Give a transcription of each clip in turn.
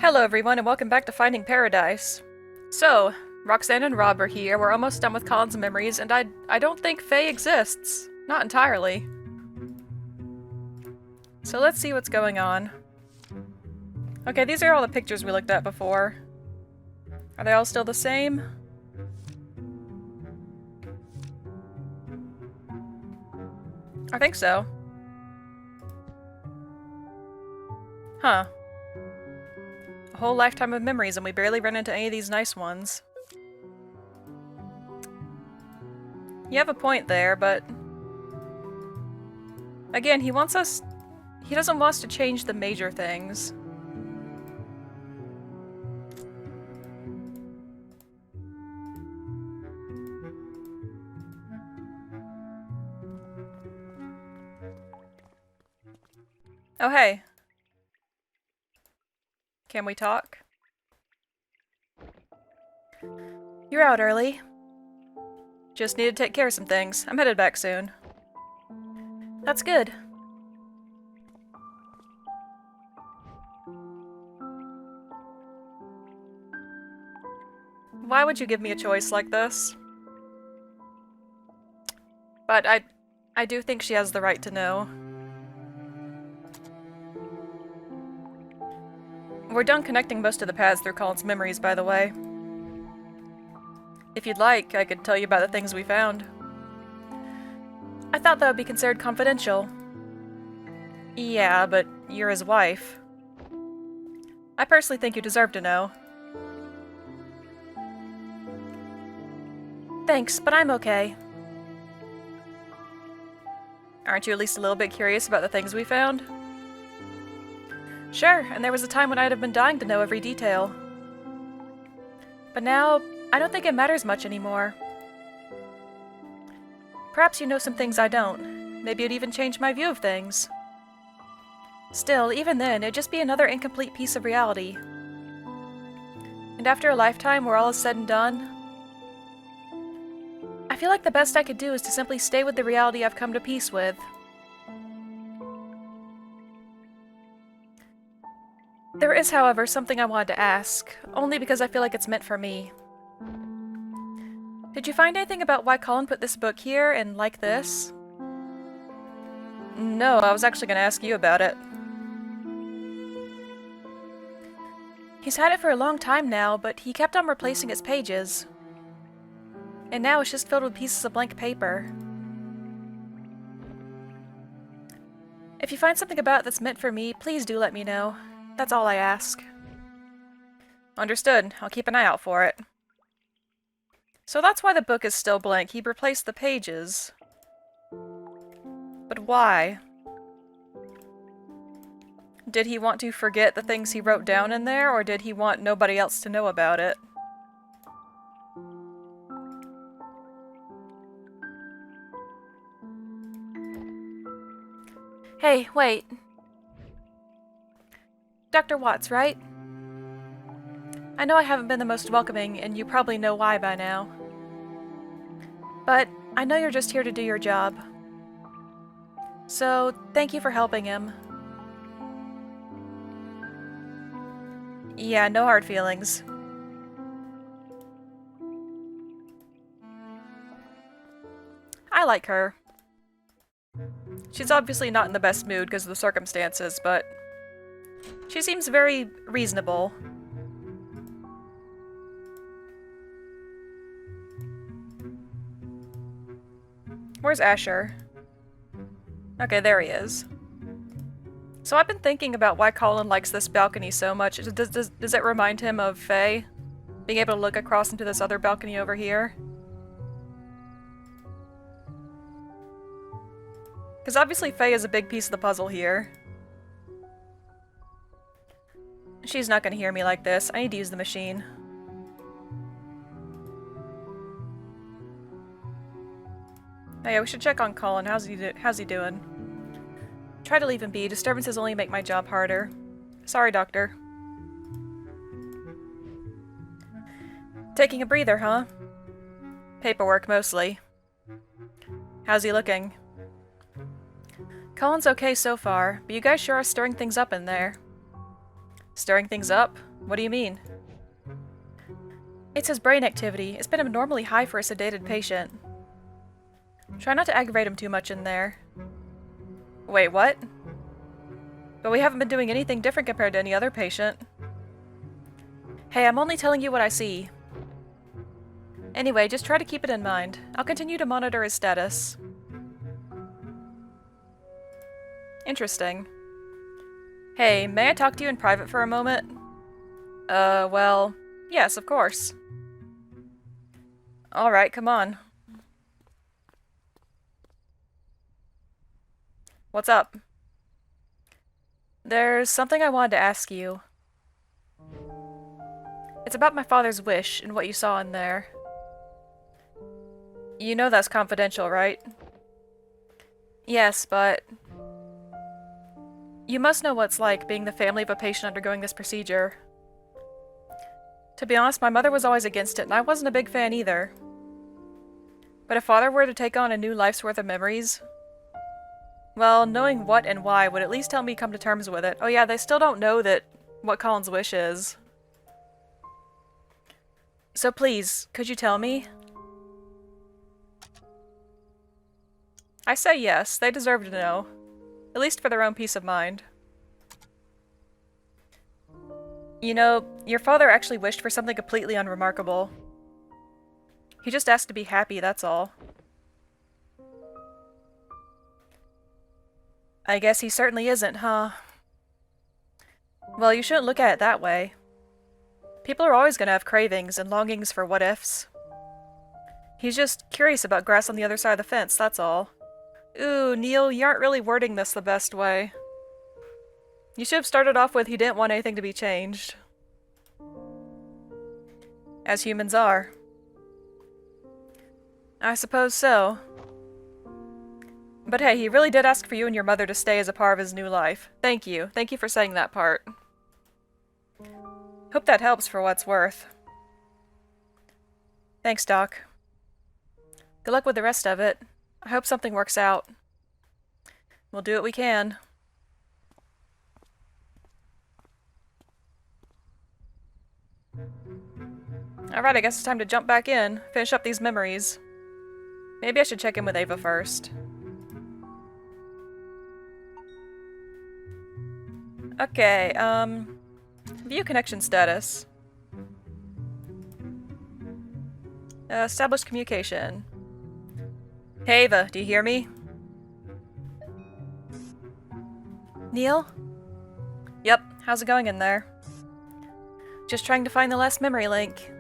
Hello everyone and welcome back to Finding Paradise. So, Roxanne and Rob are here, we're almost done with Colin's memories, and I don't think Faye exists. Not entirely. So let's see what's going on. Okay, these are all the pictures we looked at before. Are they all still the same? I think so. Huh. A whole lifetime of memories and we barely run into any of these nice ones. You have a point there, but... Again, he doesn't want us to change the major things. Oh, hey. Can we talk? You're out early. Just need to take care of some things. I'm headed back soon. That's good. Why would you give me a choice like this? But I do think she has the right to know. We're done connecting most of the paths through Colin's memories, by the way. If you'd like, I could tell you about the things we found. I thought that would be considered confidential. Yeah, but you're his wife. I personally think you deserve to know. Thanks, but I'm okay. Aren't you at least a little bit curious about the things we found? Sure, and there was a time when I'd have been dying to know every detail. But now, I don't think it matters much anymore. Perhaps you know some things I don't. Maybe it'd even change my view of things. Still, even then, it'd just be another incomplete piece of reality. And after a lifetime where all is said and done, I feel like the best I could do is to simply stay with the reality I've come to peace with. There is, however, something I wanted to ask, only because I feel like it's meant for me. Did you find anything about why Colin put this book here and like this? No, I was actually going to ask you about it. He's had it for a long time now, but he kept on replacing its pages. And now it's just filled with pieces of blank paper. If you find something about it that's meant for me, please do let me know. That's all I ask. Understood. I'll keep an eye out for it. So that's why the book is still blank. He replaced the pages. But why? Did he want to forget the things he wrote down in there, or did he want nobody else to know about it? Hey, wait. Dr. Watts, right? I know I haven't been the most welcoming, and you probably know why by now. But I know you're just here to do your job. So, thank you for helping him. Yeah, no hard feelings. I like her. She's obviously not in the best mood because of the circumstances, but she seems very reasonable. Where's Asher? Okay, there he is. So I've been thinking about why Colin likes this balcony so much. Does it remind him of Faye? Being able to look across into this other balcony over here? Because obviously Faye is a big piece of the puzzle here. She's not going to hear me like this. I need to use the machine. Oh yeah, we should check on Colin. How's he doing? Try to leave him be. Disturbances only make my job harder. Sorry, Doctor. Taking a breather, huh? Paperwork, mostly. How's he looking? Colin's okay so far, but you guys sure are stirring things up in there. Stirring things up? What do you mean? It's his brain activity. It's been abnormally high for a sedated patient. Try not to aggravate him too much in there. Wait, what? But we haven't been doing anything different compared to any other patient. Hey, I'm only telling you what I see. Anyway, just try to keep it in mind. I'll continue to monitor his status. Interesting. Hey, may I talk to you in private for a moment? Well, yes, of course. Alright, come on. What's up? There's something I wanted to ask you. It's about my father's wish and what you saw in there. You know that's confidential, right? Yes, but... You must know what it's like being the family of a patient undergoing this procedure. To be honest, my mother was always against it, and I wasn't a big fan either. But if father were to take on a new life's worth of memories... Well, knowing what and why would at least help me come to terms with it. Oh yeah, they still don't know what Colin's wish is. So please, could you tell me? I say yes, they deserve to know. At least for their own peace of mind. You know, your father actually wished for something completely unremarkable. He just asked to be happy, that's all. I guess he certainly isn't, huh? Well, you shouldn't look at it that way. People are always gonna have cravings and longings for what-ifs. He's just curious about grass on the other side of the fence, that's all. Ooh, Neil, you aren't really wording this the best way. You should have started off with he didn't want anything to be changed. As humans are. I suppose so. But hey, he really did ask for you and your mother to stay as a part of his new life. Thank you. Thank you for saying that part. Hope that helps for what's worth. Thanks, Doc. Good luck with the rest of it. I hope something works out. We'll do what we can. Alright, I guess it's time to jump back in. Finish up these memories. Maybe I should check in with Ava first. Okay, view connection status. Established communication. Hey Ava, do you hear me? Neil? Yep, how's it going in there? Just trying to find the last memory link.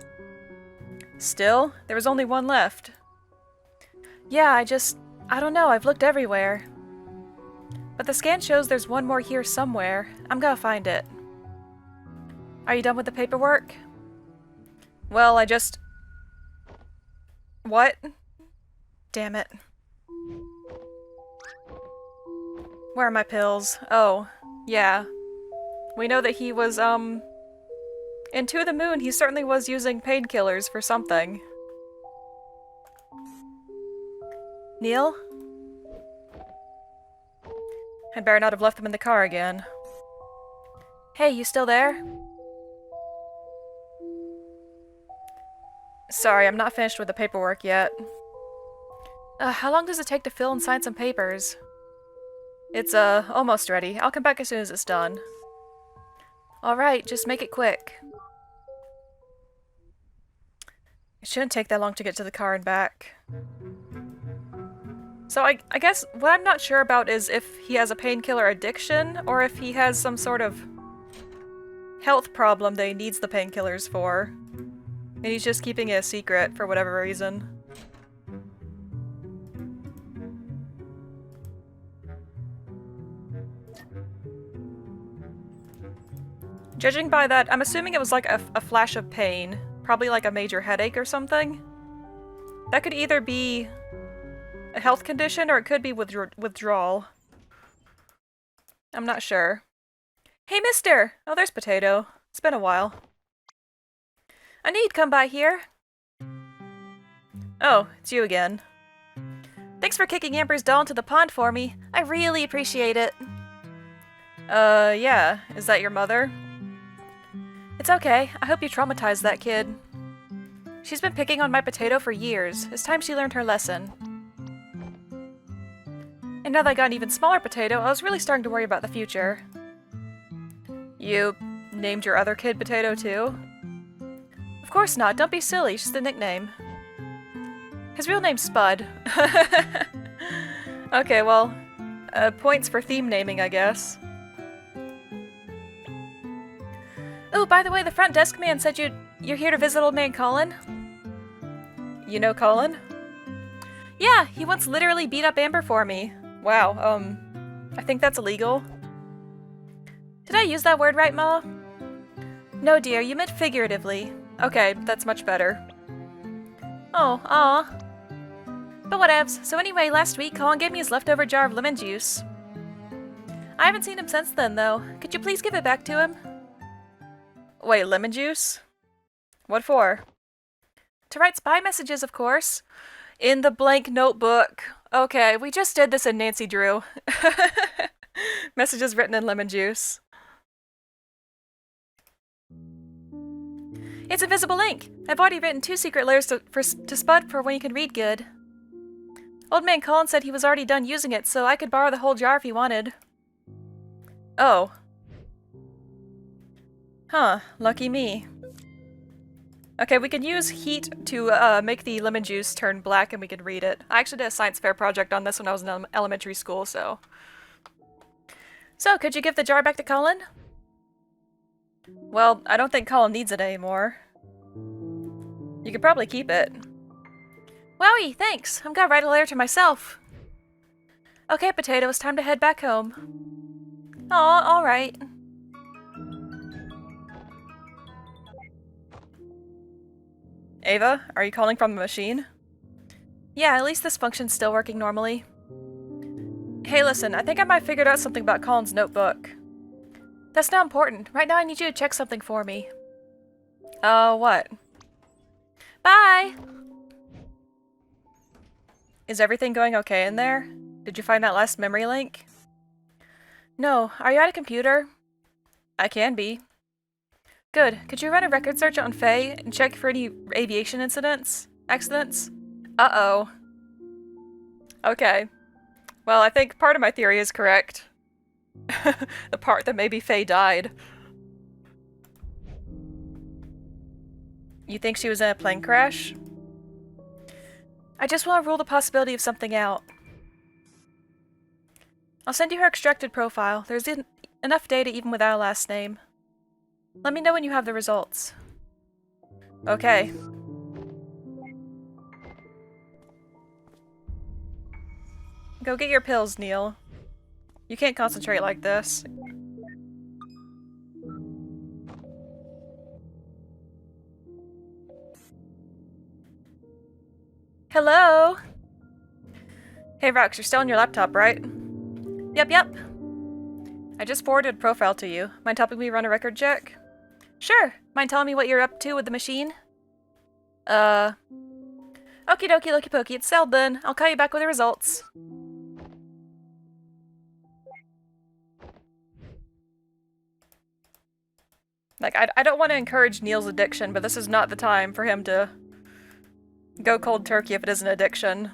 Still? There was only one left. Yeah, I don't know, I've looked everywhere. But the scan shows there's one more here somewhere. I'm gonna find it. Are you done with the paperwork? Well, What? Damn it. Where are my pills? Oh, yeah. We know that he was, in To the Moon, he certainly was using painkillers for something. Neil? I'd better not have left them in the car again. Hey, you still there? Sorry, I'm not finished with the paperwork yet. How long does it take to fill and sign some papers? It's, almost ready. I'll come back as soon as it's done. Alright, just make it quick. It shouldn't take that long to get to the car and back. So I guess what I'm not sure about is if he has a painkiller addiction, or if he has some sort of health problem that he needs the painkillers for. And he's just keeping it a secret for whatever reason. Judging by that, I'm assuming it was like a flash of pain. Probably like a major headache or something. That could either be a health condition, or it could be withdrawal. I'm not sure. Hey, mister! Oh, there's Potato. It's been a while. I knew you'd come by here. Oh, it's you again. Thanks for kicking Amber's doll into the pond for me. I really appreciate it. Yeah. Is that your mother? It's okay. I hope you traumatized that kid. She's been picking on my potato for years. It's time she learned her lesson. And now that I got an even smaller potato, I was really starting to worry about the future. You named your other kid Potato too? Of course not. Don't be silly. It's just a nickname. His real name's Spud. Okay, well, points for theme naming, I guess. Oh, by the way, the front desk man said you're here to visit old man Colin? You know Colin? Yeah, he once literally beat up Amber for me. Wow, I think that's illegal. Did I use that word right, Ma? No, dear, you meant figuratively. Okay, that's much better. Oh, aw. But whatevs. So anyway, last week, Colin gave me his leftover jar of lemon juice. I haven't seen him since then, though. Could you please give it back to him? Wait, lemon juice? What for? To write spy messages, of course. In the blank notebook. Okay, we just did this in Nancy Drew. Messages written in lemon juice. It's invisible ink. I've already written 2 secret letters to Spud for when he can read good. Old man Colin said he was already done using it, so I could borrow the whole jar if he wanted. Oh. Huh, lucky me. Okay, we can use heat to make the lemon juice turn black and we can read it. I actually did a science fair project on this when I was in elementary school, so... So, could you give the jar back to Colin? Well, I don't think Colin needs it anymore. You could probably keep it. Wowie, thanks! I'm gonna write a letter to myself. Okay, Potato, it's time to head back home. Aw, alright. Ava, are you calling from the machine? Yeah, at least this function's still working normally. Hey, listen, I think I might have figured out something about Colin's notebook. That's not important. Right now I need you to check something for me. What? Bye! Is everything going okay in there? Did you find that last memory link? No. Are you at a computer? I can be. Good. Could you run a record search on Faye and check for any aviation accidents? Uh-oh. Okay. Well, I think part of my theory is correct. The part that maybe Faye died. You think she was in a plane crash? I just want to rule the possibility of something out. I'll send you her extracted profile. There's enough data even without a last name. Let me know when you have the results. Okay. Go get your pills, Neil. You can't concentrate like this. Hello? Hey, Rox, you're still on your laptop, right? Yep. I just forwarded a profile to you. Mind helping me run a record check? Sure. Mind telling me what you're up to with the machine? Okie dokie, lokey pokey. It's settled then. I'll call you back with the results. Like, I don't want to encourage Neil's addiction, but this is not the time for him to go cold turkey if it is an addiction.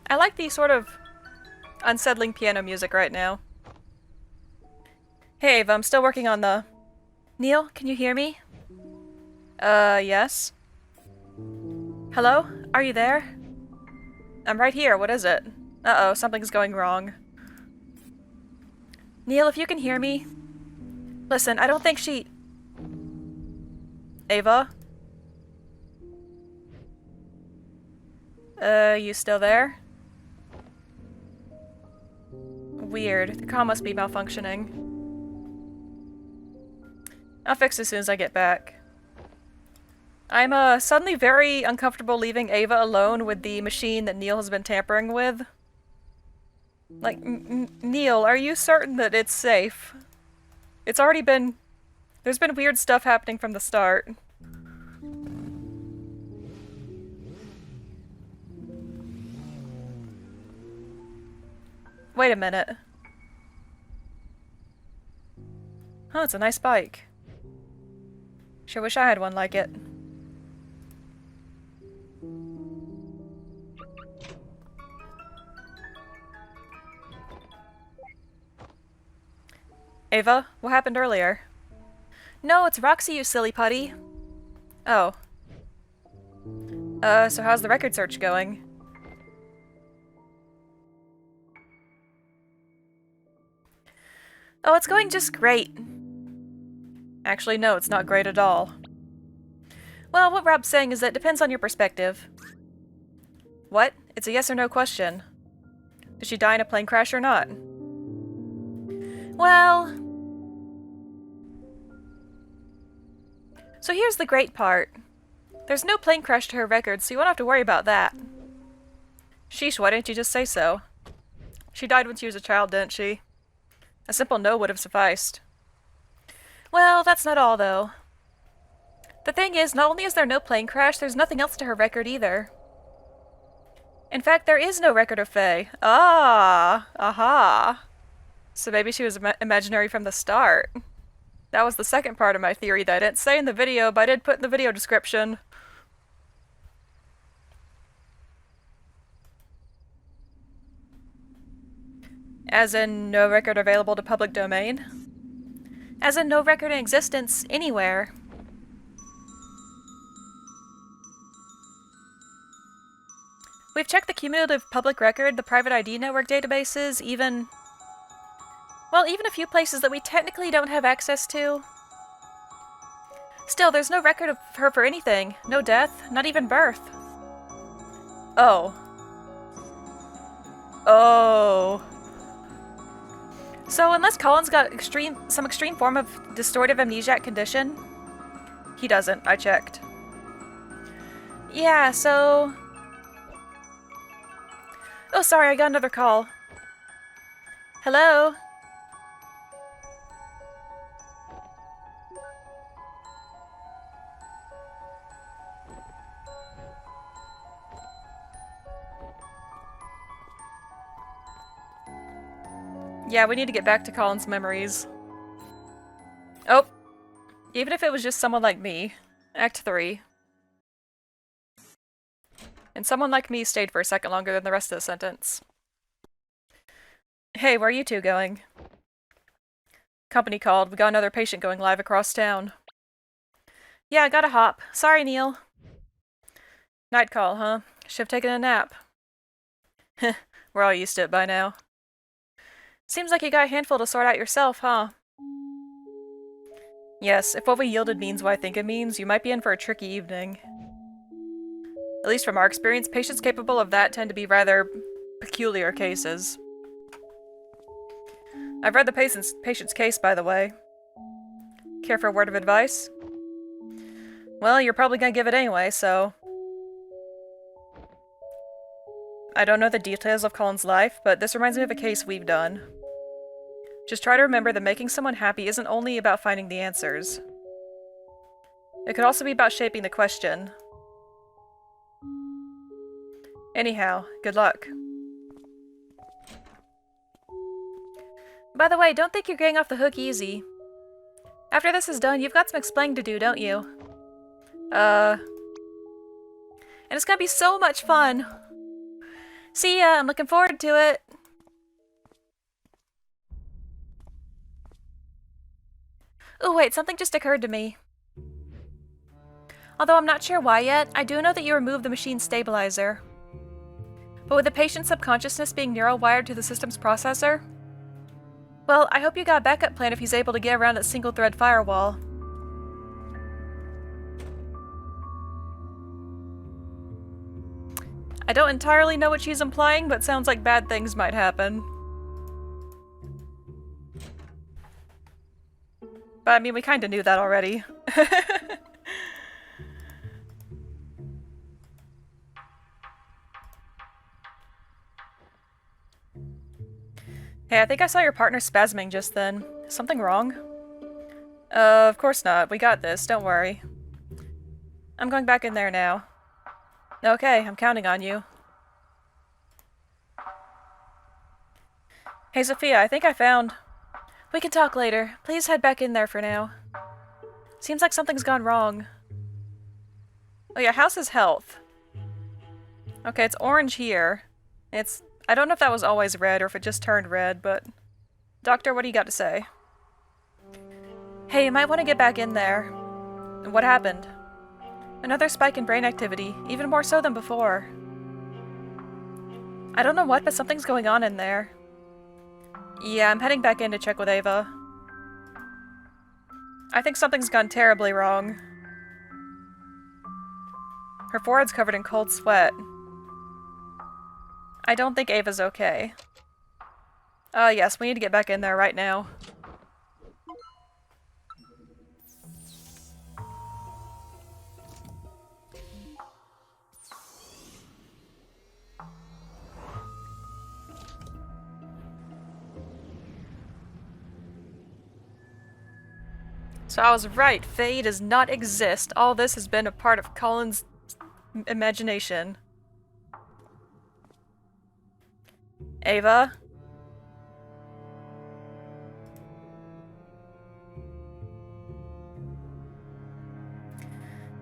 I like the sort of unsettling piano music right now. Hey, Ava, I'm still working on the... Neil, can you hear me? Yes? Hello? Are you there? I'm right here, what is it? Uh-oh, something's going wrong. Neil, if you can hear me... Listen, I don't think she... Ava? You still there? Weird. The comm must be malfunctioning. I'll fix it as soon as I get back. I'm, suddenly very uncomfortable leaving Ava alone with the machine that Neil has been tampering with. Like, Neil, are you certain that it's safe? It's already been... There's been weird stuff happening from the start. Wait a minute. Huh, it's a nice bike. Sure wish I had one like it. Ava, what happened earlier? No, it's Roxy, you silly putty. Oh. So how's the record search going? Oh, it's going just great. Actually, no, it's not great at all. Well, what Rob's saying is that it depends on your perspective. What? It's a yes or no question. Did she die in a plane crash or not? Well... So here's the great part. There's no plane crash to her record, so you won't have to worry about that. Sheesh, why didn't you just say so? She died when she was a child, didn't she? A simple no would have sufficed. Well, that's not all, though. The thing is, not only is there no plane crash, there's nothing else to her record either. In fact, there is no record of Faye. Ah! Aha! So maybe she was imaginary from the start. That was the second part of my theory that I didn't say in the video, but I did put in the video description. As in, no record available to public domain? As in, no record in existence anywhere. We've checked the cumulative public record, the private ID network databases, even... Well, even a few places that we technically don't have access to. Still, there's no record of her for anything. No death, not even birth. Oh. Oh. So unless Colin's got some extreme form of distortive amnesiac condition... He doesn't, I checked. Yeah, so... Oh, sorry, I got another call. Hello? Yeah, we need to get back to Colin's memories. Oh. Even if it was just someone like me. Act 3. And someone like me stayed for a second longer than the rest of the sentence. Hey, where are you two going? Company called. We got another patient going live across town. Yeah, I gotta hop. Sorry, Neil. Night call, huh? Should've taken a nap. We're all used to it by now. Seems like you got a handful to sort out yourself, huh? Yes, if what we yielded means what I think it means, you might be in for a tricky evening. At least from our experience, patients capable of that tend to be rather peculiar cases. I've read the patient's case, by the way. Care for a word of advice? Well, you're probably gonna give it anyway, so... I don't know the details of Colin's life, but this reminds me of a case we've done. Just try to remember that making someone happy isn't only about finding the answers. It could also be about shaping the question. Anyhow, good luck. By the way, don't think you're getting off the hook easy. After this is done, you've got some explaining to do, don't you? And it's gonna be so much fun! See ya, I'm looking forward to it! Oh wait, something just occurred to me. Although I'm not sure why yet, I do know that you removed the machine's stabilizer. But with the patient's subconsciousness being neural-wired to the system's processor? Well, I hope you got a backup plan if he's able to get around that single-thread firewall. I don't entirely know what she's implying, but sounds like bad things might happen. But I mean, we kinda knew that already. Hey, I think I saw your partner spasming just then. Something wrong? Of course not. We got this, don't worry. I'm going back in there now. Okay, I'm counting on you. Hey, Sophia, I think I found... We can talk later. Please head back in there for now. Seems like something's gone wrong. Oh yeah, how's his health? Okay, it's orange here. It's... I don't know if that was always red or if it just turned red, but... Doctor, what do you got to say? Hey, you might want to get back in there. What happened? Another spike in brain activity, even more so than before. I don't know what, but something's going on in there. Yeah, I'm heading back in to check with Ava. I think something's gone terribly wrong. Her forehead's covered in cold sweat. I don't think Ava's okay. Yes, we need to get back in there right now. So I was right, Faye does not exist. All this has been a part of Colin's imagination. Ava?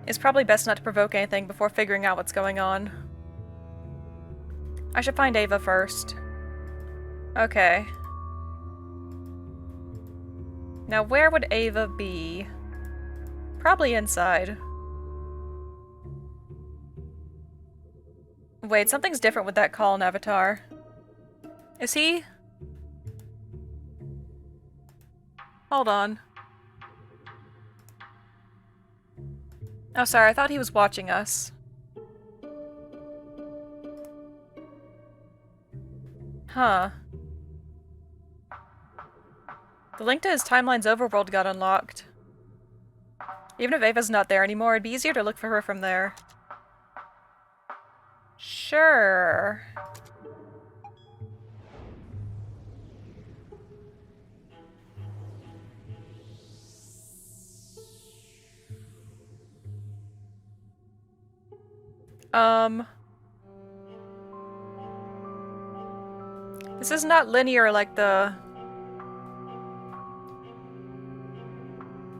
It's probably best not to provoke anything before figuring out what's going on. I should find Ava first. Okay. Now where would Ava be? Probably inside. Wait, something's different with that Colin avatar. Is he? Hold on. Oh, sorry, I thought he was watching us. Huh. The link to his timeline's overworld got unlocked. Even if Ava's not there anymore, it'd be easier to look for her from there. Sure. This is not linear like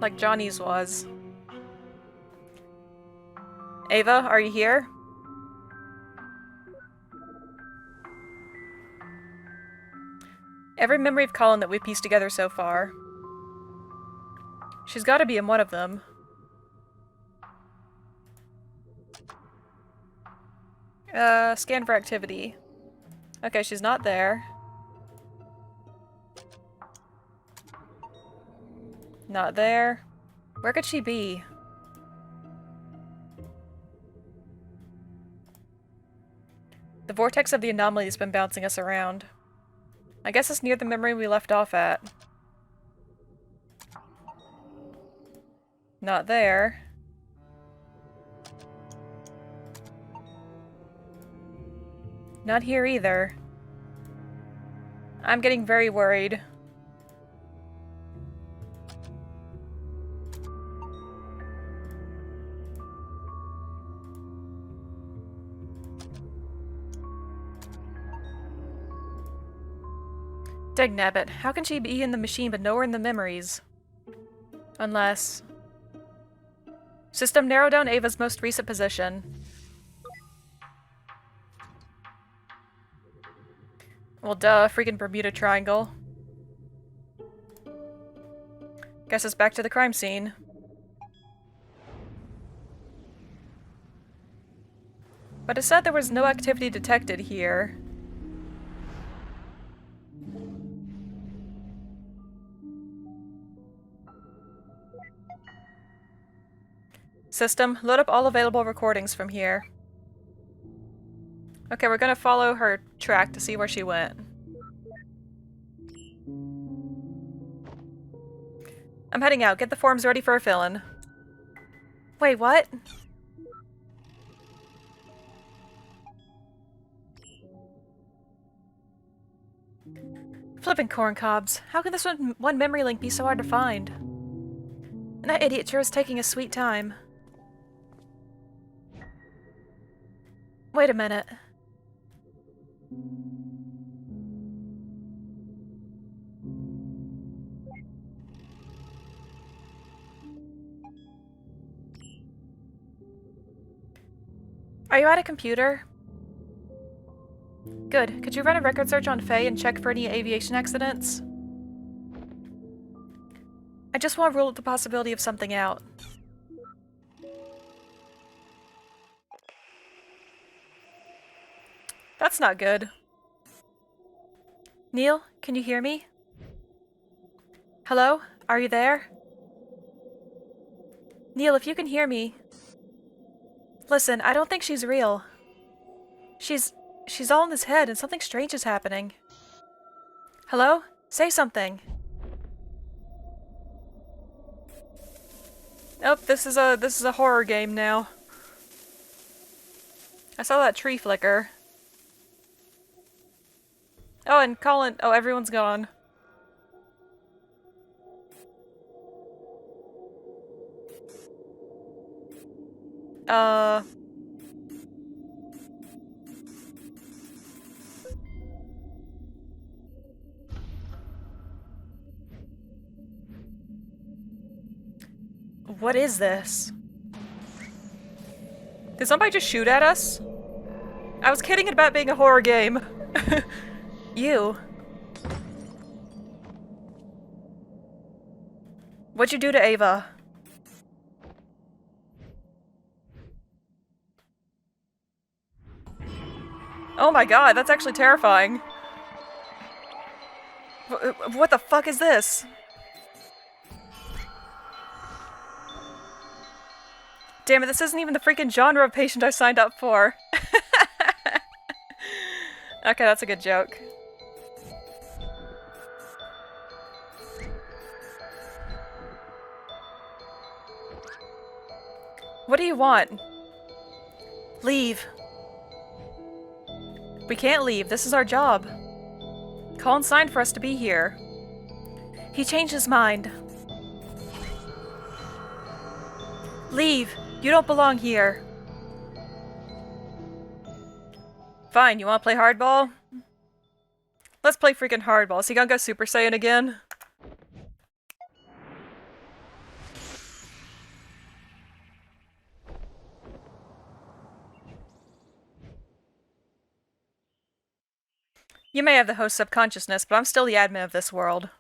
like Johnny's was. Ava, are you here? Every memory of Colin that we've pieced together so far. She's gotta be in one of them. Scan for activity. Okay, she's not there. Not there. Where could she be? The vortex of the anomaly has been bouncing us around. I guess it's near the memory we left off at. Not there. Not here either. I'm getting very worried. Dagnabbit, how can she be in the machine but nowhere in the memories? Unless... System, narrow down Ava's most recent position. Well, duh, freaking Bermuda Triangle. Guess it's back to the crime scene. But it said there was no activity detected here. System, load up all available recordings from here. Okay, we're gonna follow her track to see where she went. I'm heading out. Get the forms ready for a fill-in. Wait, what? Flippin' corn cobs. How can this one memory link be so hard to find? And that idiot sure is taking a sweet time. Wait a minute. Are you at a computer? Good. Could you run a record search on Faye and check for any aviation accidents? I just want to rule out the possibility of something out. That's not good. Neil, can you hear me? Hello? Are you there? Neil, if you can hear me... Listen, I don't think she's real. She's all in his head and something strange is happening. Hello? Say something. Oh, this is a horror game now. I saw that tree flicker. Oh, and Colin. Oh, everyone's gone. What is this? Did somebody just shoot at us? I was kidding about being a horror game. You. What'd you do to Ava? Oh my god, that's actually terrifying. What the fuck is this? Damn it, this isn't even the freaking genre of patient I signed up for. Okay, that's a good joke. What do you want? Leave. We can't leave. This is our job. Colin signed for us to be here. He changed his mind. Leave. You don't belong here. Fine, you wanna play hardball? Let's play freaking hardball. Is he gonna go Super Saiyan again? You may have the host's subconsciousness, but I'm still the admin of this world.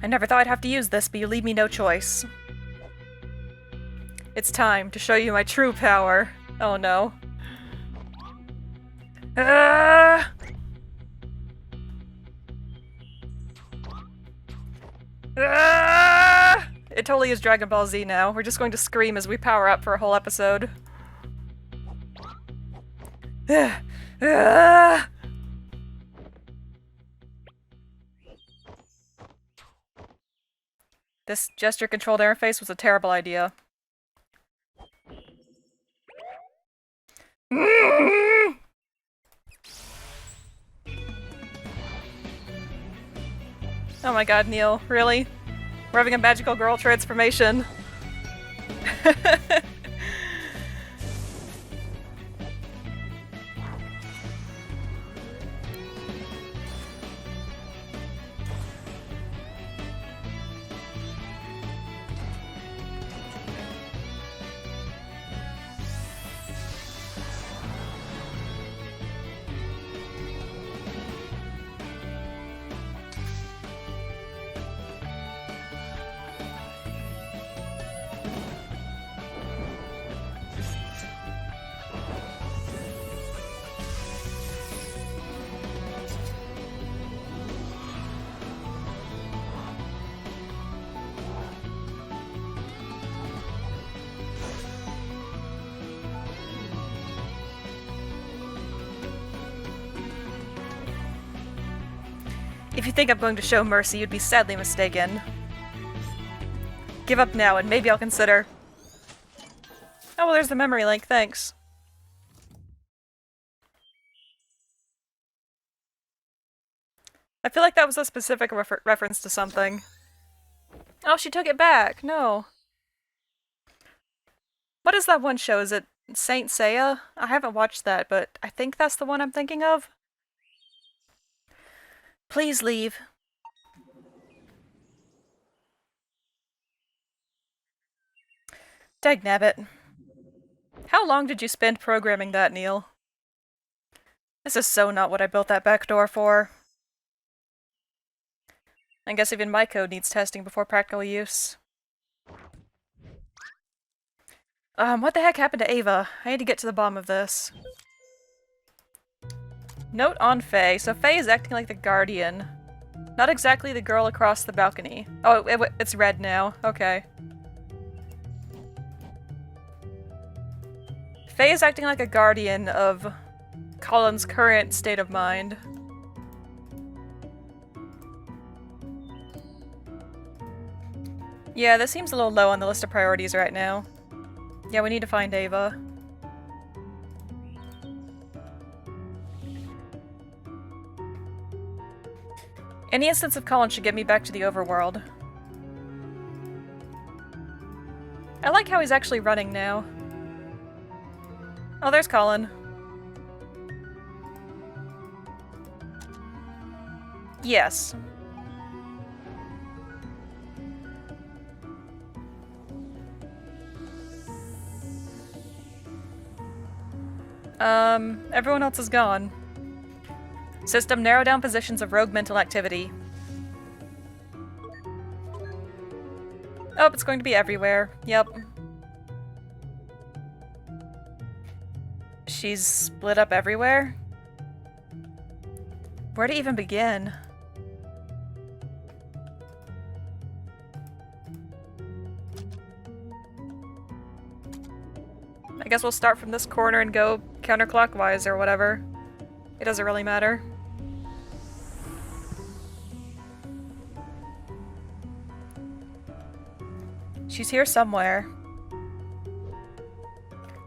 I never thought I'd have to use this, but you leave me no choice. It's time to show you my true power. Oh no. Ah! Ah! It totally is Dragon Ball Z now. We're just going to scream as we power up for a whole episode. Ah! This gesture-controlled interface was a terrible idea. Oh my god, Neil, really? We're having a magical girl transformation. If you think I'm going to show mercy, you'd be sadly mistaken. Give up now, and maybe I'll consider... Oh, well, there's the memory link, thanks. I feel like that was a specific reference to something. Oh, she took it back. No. What is that one show? Is it Saint Seiya? I haven't watched that, but I think that's the one I'm thinking of. Please leave. Dagnabbit. How long did you spend programming that, Neil? This is so not what I built that back door for. I guess even my code needs testing before practical use. What the heck happened to Ava? I need to get to the bottom of this. Note on Faye. So Faye is acting like the guardian. Not exactly the girl across the balcony. Oh, it's red now. Okay. Faye is acting like a guardian of Colin's current state of mind. Yeah, this seems a little low on the list of priorities right now. Yeah, we need to find Ava. Any instance of Colin should get me back to the overworld. I like how he's actually running now. Oh, there's Colin. Yes. Everyone else is gone. System, narrow down positions of rogue mental activity. Oh, it's going to be everywhere. Yep. She's split up everywhere? Where to even begin? I guess we'll start from this corner and go counterclockwise or whatever. It doesn't really matter. She's here somewhere.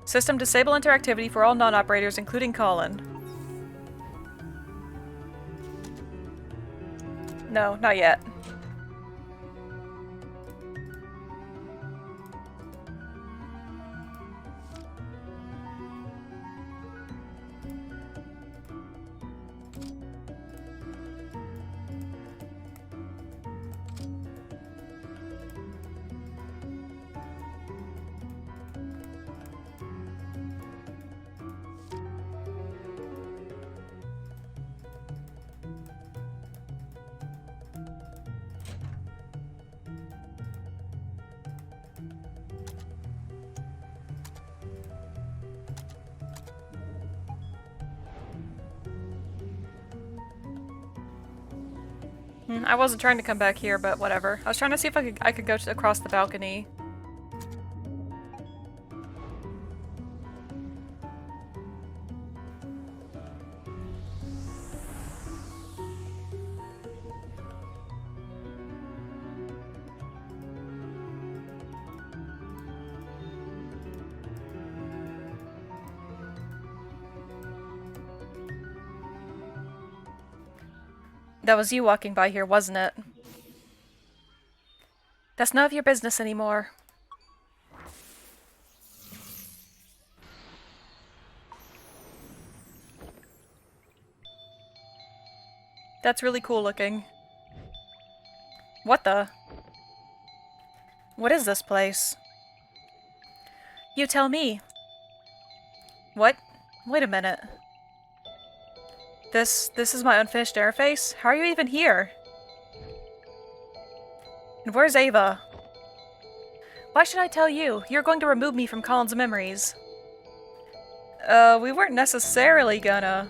System, disable interactivity for all non-operators, including Colin. No, not yet. I wasn't trying to come back here, but whatever. I was trying to see if I could go across the balcony. That was you walking by here, wasn't it? That's none of your business anymore. That's really cool looking. What the? What is this place? You tell me. What? Wait a minute. This is my unfinished interface? How are you even here? And where's Ava? Why should I tell you? You're going to remove me from Colin's memories. We weren't necessarily gonna.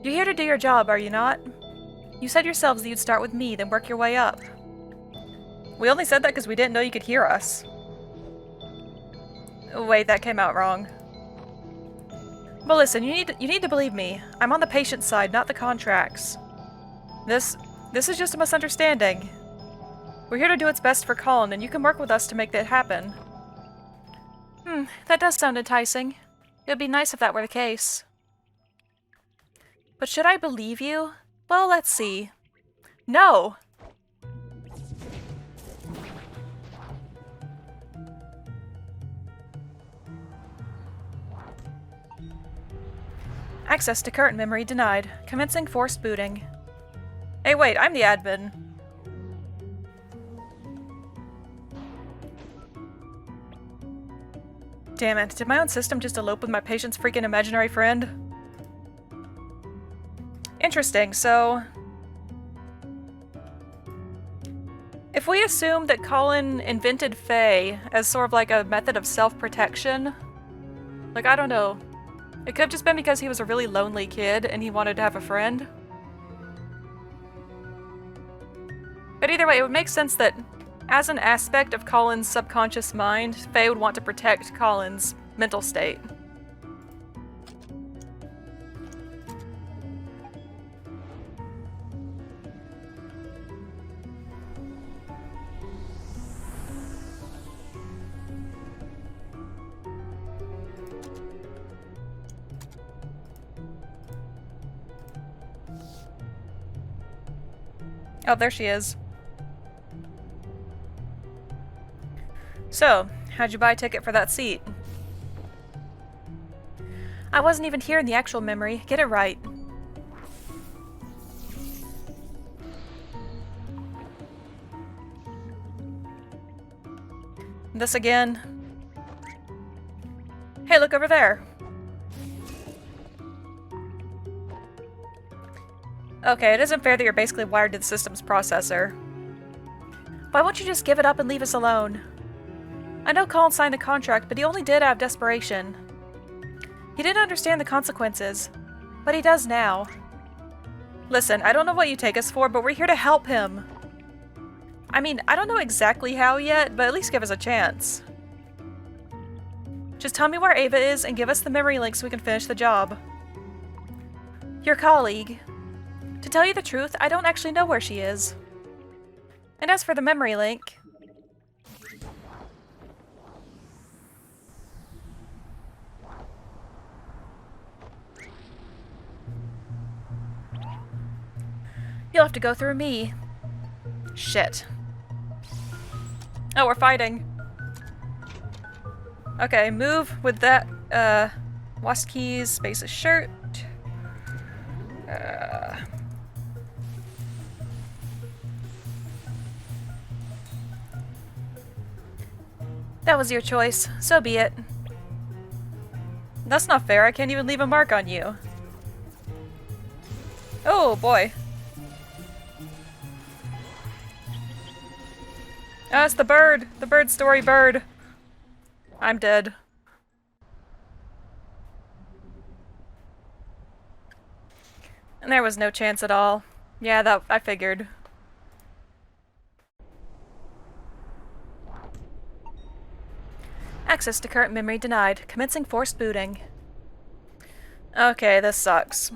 You're here to do your job, are you not? You said yourselves that you'd start with me, then work your way up. We only said that because we didn't know you could hear us. Wait, that came out wrong. But listen, you need to believe me. I'm on the patient's side, not the contracts. This is just a misunderstanding. We're here to do what's best for Colin, and you can work with us to make that happen. That does sound enticing. It would be nice if that were the case. But should I believe you? Well, let's see. No! Access to current memory denied. Commencing forced booting. Hey wait, I'm the admin. Damn it, did my own system just elope with my patient's freaking imaginary friend? Interesting, so... if we assume that Colin invented Faye as sort of like a method of self-protection, like, I don't know. It could have just been because he was a really lonely kid and he wanted to have a friend. But either way, it would make sense that as an aspect of Colin's subconscious mind, Faye would want to protect Colin's mental state. Oh, there she is. So, how'd you buy a ticket for that seat? I wasn't even here in the actual memory. Get it right. This again. Hey, look over there. Okay, it isn't fair that you're basically wired to the system's processor. Why won't you just give it up and leave us alone? I know Colin signed the contract, but he only did out of desperation. He didn't understand the consequences, but he does now. Listen, I don't know what you take us for, but we're here to help him. I mean, I don't know exactly how yet, but at least give us a chance. Just tell me where Ava is and give us the memory link so we can finish the job. Your colleague. To tell you the truth, I don't actually know where she is. And as for the memory link... you'll have to go through me. Shit. Oh, we're fighting. Okay, move with that, WASD keys, space a shirt. That was your choice. So be it. That's not fair. I can't even leave a mark on you. Oh, boy. Ah, it's the bird! The bird story bird! I'm dead. And there was no chance at all. Yeah, that I figured. Access to current memory denied. Commencing forced booting. Okay, this sucks.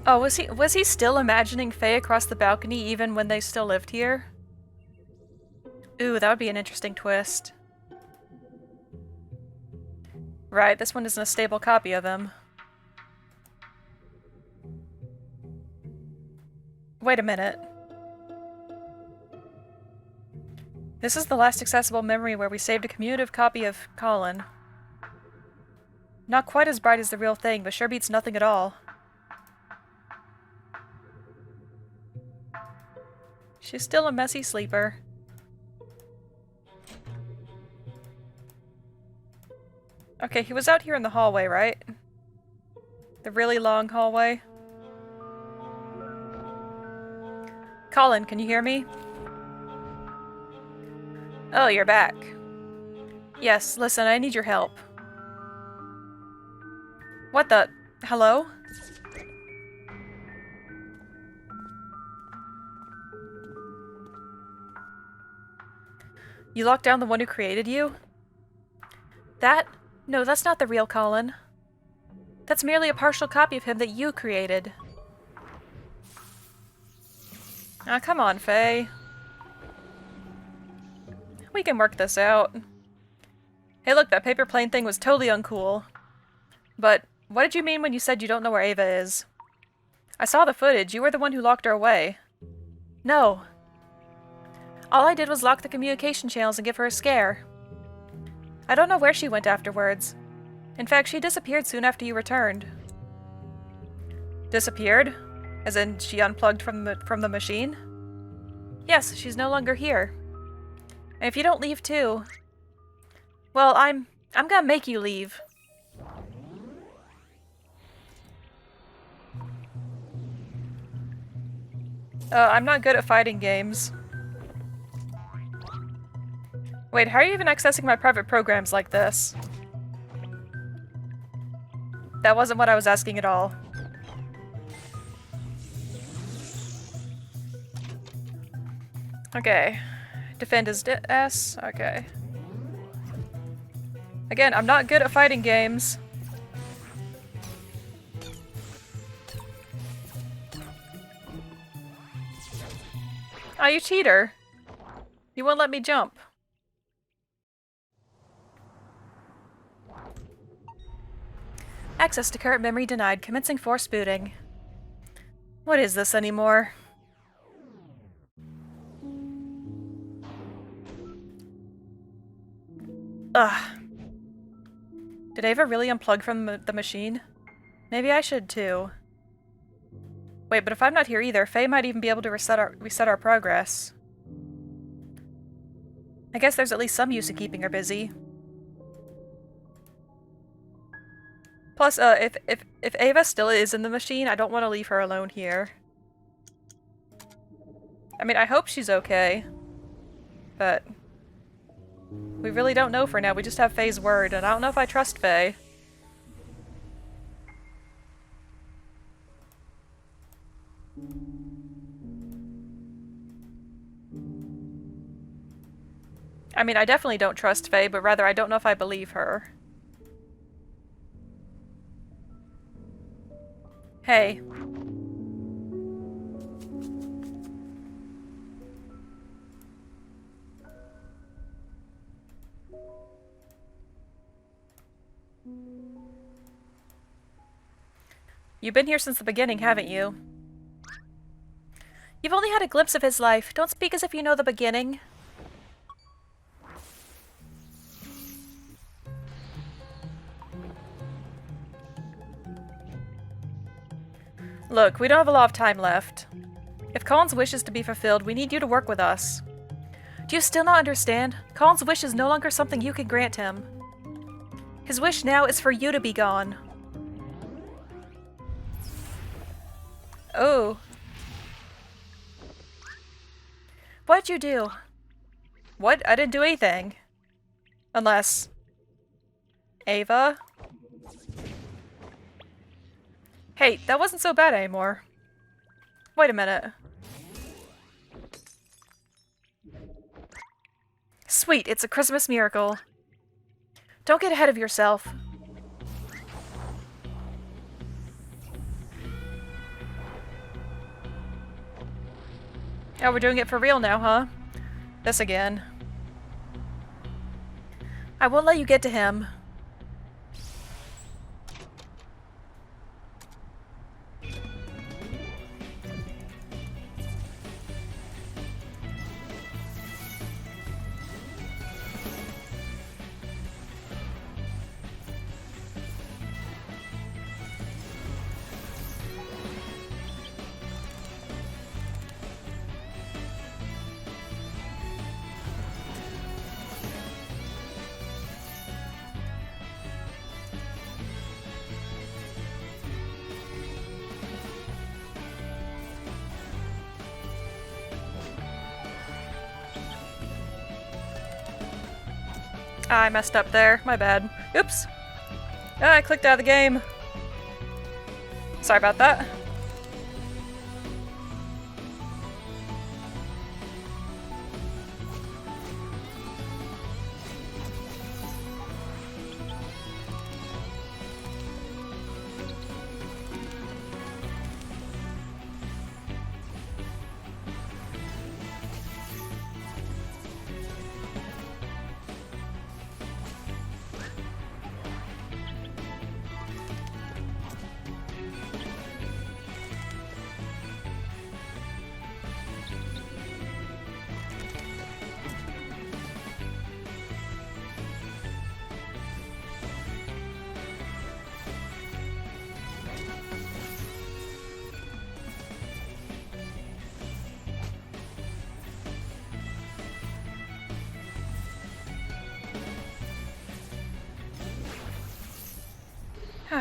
Oh, was he still imagining Faye across the balcony even when they still lived here? Ooh, that would be an interesting twist. Right, this one isn't a stable copy of him. Wait a minute. This is the last accessible memory where we saved a commutative copy of Colin. Not quite as bright as the real thing, but sure beats nothing at all. She's still a messy sleeper. Okay, he was out here in the hallway, right? The really long hallway. Colin, can you hear me? Oh, you're back. Yes, listen, I need your help. What the... hello? You locked down the one who created you? That? No, that's not the real Colin. That's merely a partial copy of him that you created. Ah, come on, Faye. We can work this out. Hey look, that paper plane thing was totally uncool. But, what did you mean when you said you don't know where Ava is? I saw the footage. You were the one who locked her away. No. All I did was lock the communication channels and give her a scare. I don't know where she went afterwards. In fact, she disappeared soon after you returned. Disappeared? As in, she unplugged from the machine? Yes, she's no longer here. And if you don't leave too... Well, I'm gonna make you leave. I'm not good at fighting games. Wait, how are you even accessing my private programs like this? That wasn't what I was asking at all. Okay. Defend his S. Okay. Again, I'm not good at fighting games. Oh, you cheater. You won't let me jump. Access to current memory denied. Commencing force booting. What is this anymore? Ugh. Did Ava really unplug from the machine? Maybe I should too. Wait, but if I'm not here either, Faye might even be able to reset our progress. I guess there's at least some use in keeping her busy. Plus, if Ava still is in the machine, I don't want to leave her alone here. I mean, I hope she's okay. But... we really don't know for now, we just have Faye's word, and I don't know if I trust Faye. I mean, I definitely don't trust Faye, but rather I don't know if I believe her. Hey. You've been here since the beginning, haven't you? You've only had a glimpse of his life. Don't speak as if you know the beginning. Look, we don't have a lot of time left. If Colin's wish is to be fulfilled, we need you to work with us. Do you still not understand? Colin's wish is no longer something you can grant him. His wish now is for you to be gone. Oh. What'd you do? What? I didn't do anything. Unless... Ava? Hey, that wasn't so bad anymore. Wait a minute. Sweet, it's a Christmas miracle. Don't get ahead of yourself. Oh, we're doing it for real now, huh? This again. I won't let you get to him. I messed up there. My bad. Oops. Ah, I clicked out of the game. Sorry about that.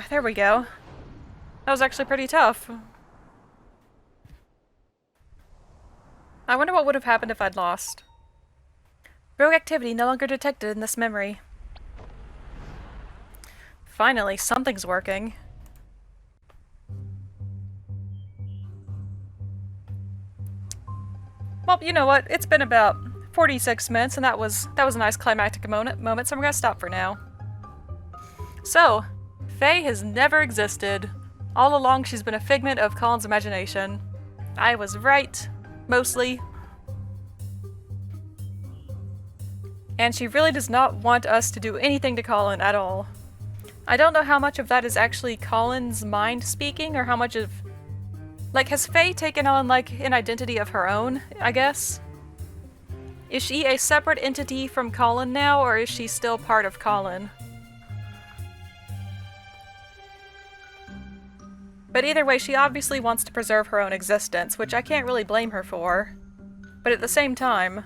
There we go. That was actually pretty tough. I wonder what would have happened if I'd lost. Rogue activity no longer detected in this memory. Finally, something's working. Well, you know what? It's been about 46 minutes, and that was a nice climactic moment, so we're gonna stop for now. So, Faye has never existed. All along, she's been a figment of Colin's imagination. I was right, mostly. And she really does not want us to do anything to Colin at all. I don't know how much of that is actually Colin's mind speaking, or how much of... Like, has Faye taken on, like, an identity of her own, I guess? Is she a separate entity from Colin now, or is she still part of Colin? But either way, she obviously wants to preserve her own existence, which I can't really blame her for. But at the same time,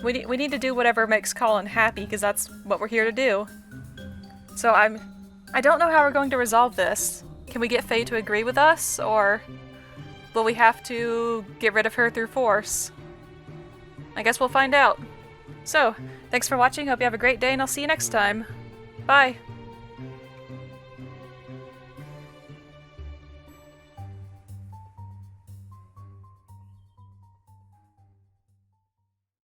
we need to do whatever makes Colin happy, because that's what we're here to do. So I don't know how we're going to resolve this. Can we get Faye to agree with us, or will we have to get rid of her through force? I guess we'll find out. So, thanks for watching, hope you have a great day, and I'll see you next time. Bye!